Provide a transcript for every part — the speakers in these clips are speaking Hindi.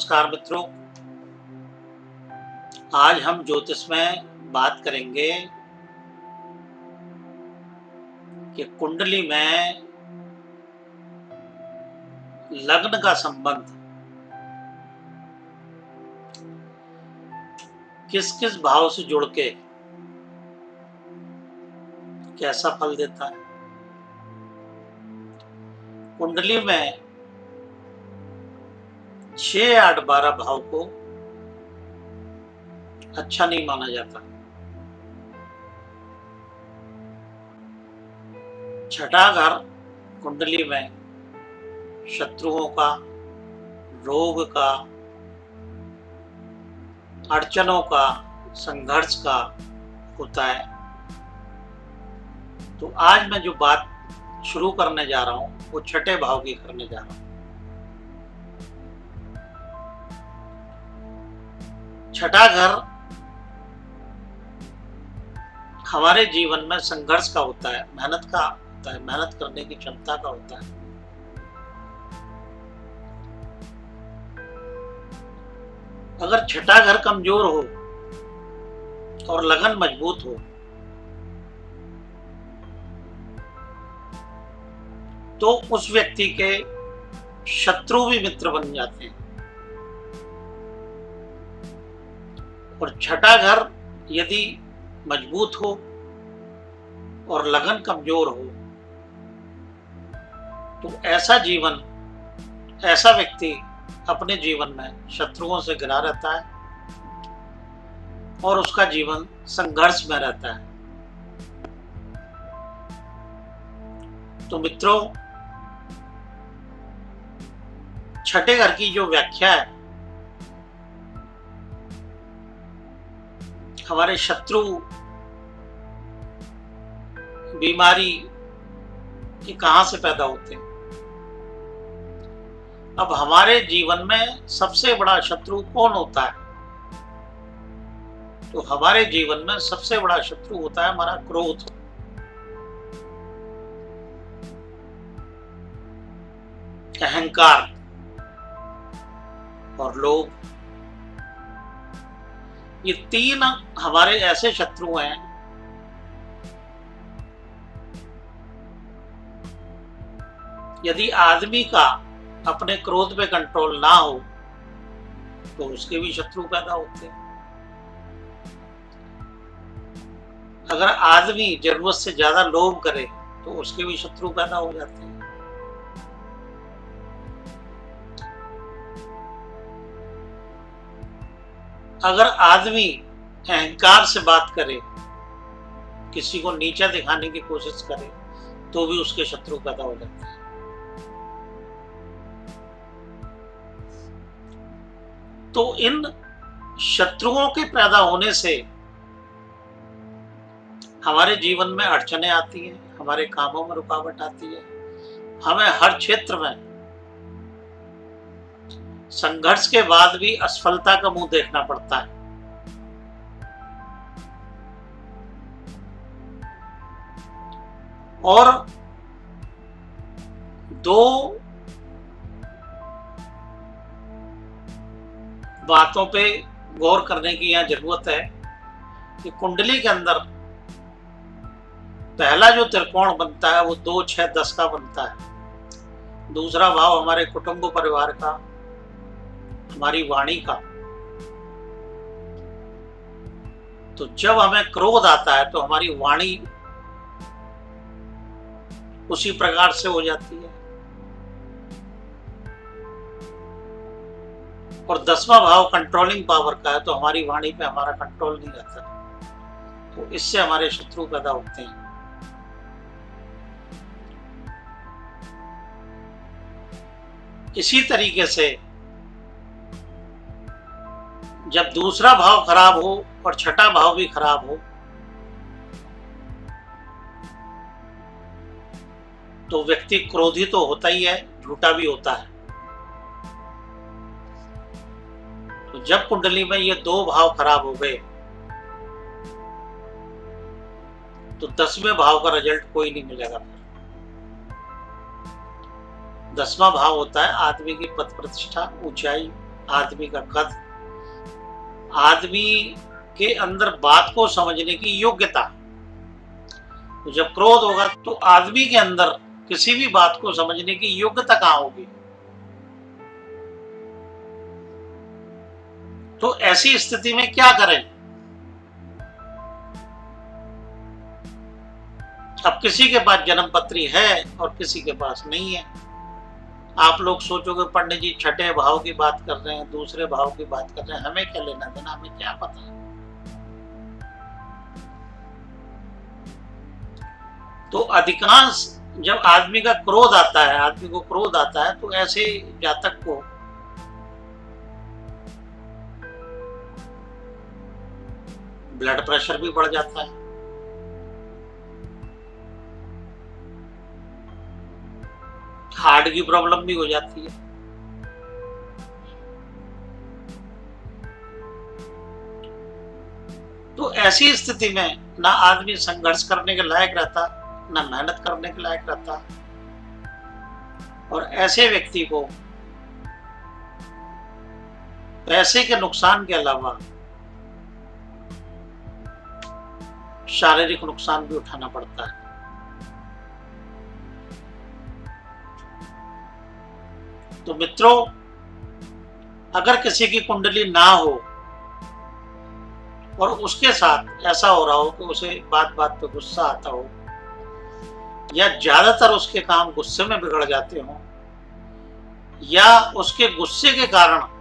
नमस्कार मित्रों, आज हम ज्योतिष में बात करेंगे कि कुंडली में लग्न का संबंध किस किस भाव से जुड़ के कैसा फल देता है। कुंडली में 6, 8, 12 भाव को अच्छा नहीं माना जाता। छठा घर कुंडली में शत्रुओं का, रोग का, अड़चनों का, संघर्ष का होता है। तो आज मैं जो बात शुरू करने जा रहा हूं वो छठे भाव की करने जा रहा हूं। छठा घर हमारे जीवन में संघर्ष का होता है, मेहनत का होता है, मेहनत करने की क्षमता का होता है। अगर छठा घर कमजोर हो और लगन मजबूत हो तो उस व्यक्ति के शत्रु भी मित्र बन जाते हैं। और छठा घर यदि मजबूत हो और लगन कमजोर हो तो ऐसा व्यक्ति अपने जीवन में शत्रुओं से घिरा रहता है और उसका जीवन संघर्ष में रहता है। तो मित्रों, छठे घर की जो व्याख्या है, हमारे शत्रु, बीमारी ये कहां से पैदा होते हैं। अब हमारे जीवन में सबसे बड़ा शत्रु कौन होता है? तो हमारे जीवन में सबसे बड़ा शत्रु होता है हमारा क्रोध। अहंकार और लोभ, ये तीन हमारे ऐसे शत्रु हैं यदि आदमी का अपने क्रोध पे कंट्रोल ना हो तो उसके भी शत्रु पैदा होते हैं। अगर आदमी जरूरत से ज्यादा लोभ करे तो उसके भी शत्रु पैदा हो जाते हैं। अगर आदमी अहंकार से बात करे, किसी को नीचा दिखाने की कोशिश करे तो भी उसके शत्रु पैदा हो जाते हैं। तो इन शत्रुओं के पैदा होने से हमारे जीवन में अड़चनें आती हैं, हमारे कामों में रुकावट आती है, हमें हर क्षेत्र में संघर्ष के बाद भी असफलता का मुंह देखना पड़ता है। और दो बातों पे गौर करने की यहां जरूरत है कि कुंडली के अंदर पहला जो त्रिकोण बनता है वो 2, 6, 10 का बनता है। दूसरा भाव हमारे कुटुंब परिवार का, हमारी वाणी का। तो जब हमें क्रोध आता है तो हमारी वाणी उसी प्रकार से हो जाती है। और 10वां भाव कंट्रोलिंग पावर का है तो हमारी वाणी पे हमारा कंट्रोल नहीं रहता, तो इससे हमारे शत्रु पैदा होते हैं। इसी तरीके से जब दूसरा भाव खराब हो और छठा भाव भी खराब हो तो व्यक्ति क्रोधी तो होता ही है, झूठा भी होता है। तो जब कुंडली में ये 2 भाव खराब हो गए तो 10वें भाव का रिजल्ट कोई नहीं मिलेगा। 10वां भाव होता है आदमी की पद प्रतिष्ठा, ऊंचाई, आदमी का कद, आदमी के अंदर बात को समझने की योग्यता। तो जब क्रोध होगा तो आदमी के अंदर किसी भी बात को समझने की योग्यता कहां होगी। तो ऐसी स्थिति में क्या करें। अब किसी के पास जन्म पत्री है और किसी के पास नहीं है। आप लोग सोचोगे पंडित जी छठे भाव की बात कर रहे हैं, दूसरे भाव की बात कर रहे हैं, हमें क्या लेना देना, हमें क्या पता। तो अधिकांश जब आदमी का क्रोध आता है, आदमी को क्रोध आता है, तो ऐसे जातक को ब्लड प्रेशर भी बढ़ जाता है, हार्ट की प्रॉब्लम भी हो जाती है। तो ऐसी स्थिति में ना आदमी संघर्ष करने के लायक रहता, ना मेहनत करने के लायक रहता। और ऐसे व्यक्ति को पैसे के नुकसान के अलावा शारीरिक नुकसान भी उठाना पड़ता है। तो मित्रों, अगर किसी की कुंडली ना हो और उसके साथ ऐसा हो रहा हो कि उसे बात बात पे गुस्सा आता हो, या ज्यादातर उसके काम गुस्से में बिगड़ जाते हो, या उसके गुस्से के कारण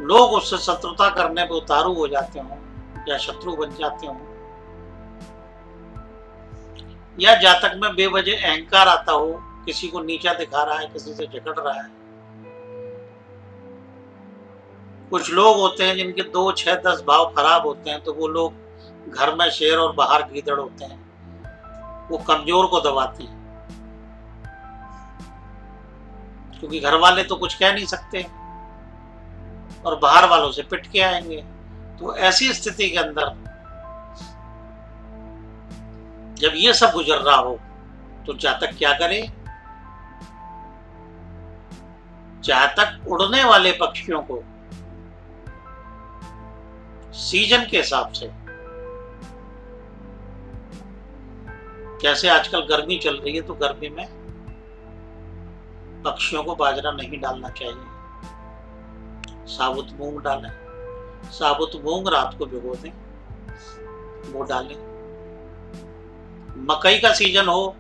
लोग उससे शत्रुता करने पे उतारू हो जाते हो या शत्रु बन जाते हो, या जातक में बेवजह अहंकार आता हो, किसी को नीचा दिखा रहा है, किसी से झगड़ रहा है। कुछ लोग होते हैं जिनके 2, 6, 10 भाव खराब होते हैं, तो वो लोग घर में शेर और बाहर गीदड़ होते हैं, वो कमजोर को दबाते हैं, क्योंकि घर वाले तो कुछ कह नहीं सकते और बाहर वालों से पिट के आएंगे। तो ऐसी स्थिति के अंदर जब ये सब गुजर रहा हो तो जातक क्या करे। जातक उड़ने वाले पक्षियों को सीजन के हिसाब से, जैसे आजकल गर्मी चल रही है तो गर्मी में पक्षियों को बाजरा नहीं डालना चाहिए, साबुत मूंग डालें। साबुत मूंग रात को भिगो दें, वो डालें। मकई का सीजन हो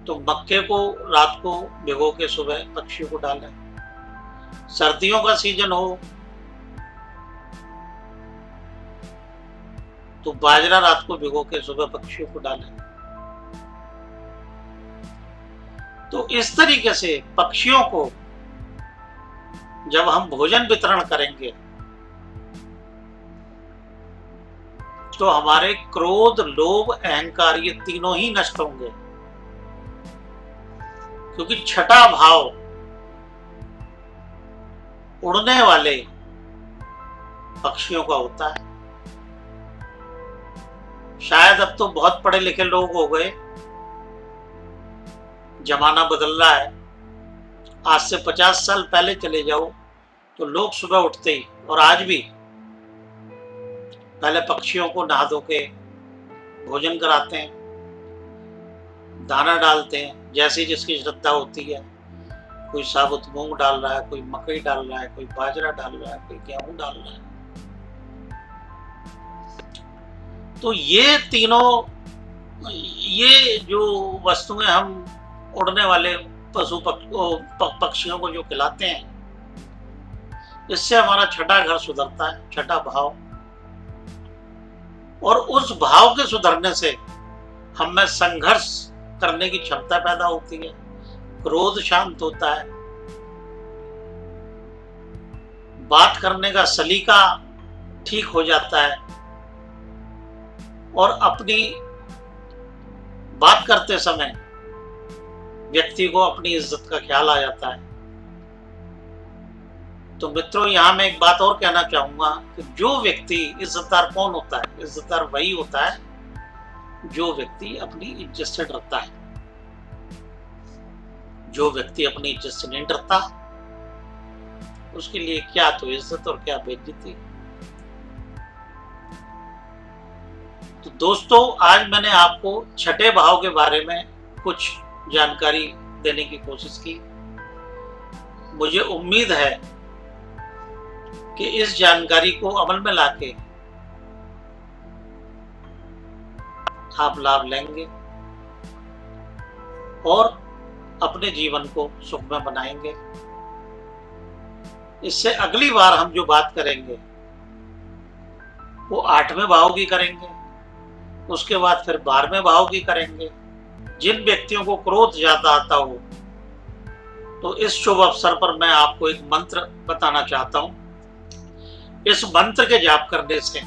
तो मक्के को रात को भिगो के सुबह पक्षियों को डालें। सर्दियों का सीजन हो तो बाजरा रात को भिगो के सुबह पक्षियों को डालें। तो इस तरीके से पक्षियों को जब हम भोजन वितरण करेंगे तो हमारे क्रोध, लोभ, अहंकार ये तीनों ही नष्ट होंगे, क्योंकि छठा भाव उड़ने वाले पक्षियों का होता है। शायद अब तो बहुत पढ़े लिखे लोग हो गए, जमाना बदल रहा है। आज से 50 साल पहले चले जाओ तो लोग सुबह उठते ही, और आज भी, पहले पक्षियों को नहा धो के भोजन कराते हैं, दाना डालते हैं, जैसी जिसकी श्रद्धा होती है। कोई साबुत मूंग डाल रहा है, कोई मकई डाल रहा है, कोई बाजरा डाल रहा है, कोई गेहूं डाल रहा है। तो ये तीनों, ये जो वस्तुएं हम उड़ने वाले पक्षियों को जो खिलाते हैं, इससे हमारा छठा घर सुधरता है, छठा भाव। और उस भाव के सुधरने से हम में संघर्ष करने की क्षमता पैदा होती है, क्रोध शांत होता है, बात करने का सलीका ठीक हो जाता है, और अपनी बात करते समय व्यक्ति को अपनी इज्जत का ख्याल आ जाता है। तो मित्रों, यहां मैं एक बात और कहना चाहूंगा कि जो व्यक्ति इज्जतदार कौन होता है? इज्जतदार वही होता है जो व्यक्ति अपनी इज्जत से डरता है। जो व्यक्ति अपनी इज्जत से नहीं डरता उसके लिए क्या तो इज्जत और क्या बेइज्जती। तो दोस्तों, आज मैंने आपको छठे भाव के बारे में कुछ जानकारी देने की कोशिश की। मुझे उम्मीद है कि इस जानकारी को अमल में लाके आप लाभ लेंगे और अपने जीवन को सुखमय बनाएंगे। इससे अगली बार हम जो बात करेंगे वो 8वें भाव की करेंगे, उसके बाद फिर 12वें भाव की करेंगे। जिन व्यक्तियों को क्रोध ज्यादा आता हो, तो इस शुभ अवसर पर मैं आपको एक मंत्र बताना चाहता हूं। इस मंत्र के जाप करने से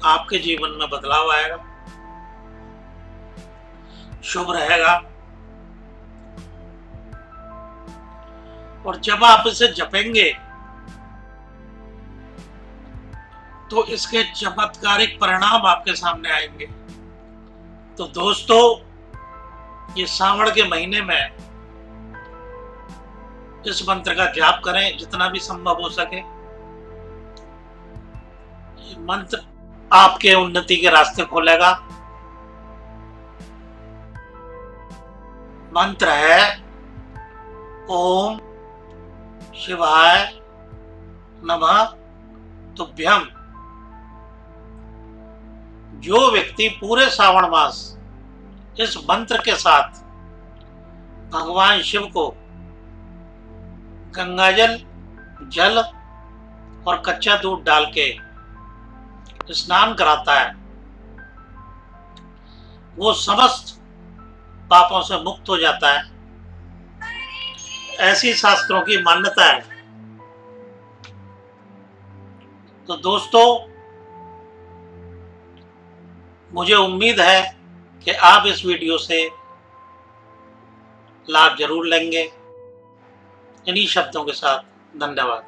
आपके जीवन में बदलाव आएगा, शुभ रहेगा। और जब आप इसे जपेंगे तो इसके चमत्कारिक परिणाम आपके सामने आएंगे। तो दोस्तों, ये सावन के महीने में इस मंत्र का जाप करें जितना भी संभव हो सके। ये मंत्र आपके उन्नति के रास्ते खोलेगा। मंत्र है ओम शिवाय नमः तुभ्यम। जो व्यक्ति पूरे श्रावण मास इस मंत्र के साथ भगवान शिव को गंगाजल, जल और कच्चा दूध डाल के स्नान कराता है, वो समस्त पापों से मुक्त हो जाता है। ऐसी शास्त्रों की मान्यता है। तो दोस्तों, मुझे उम्मीद है कि आप इस वीडियो से लाभ जरूर लेंगे। इन्हीं शब्दों के साथ धन्यवाद।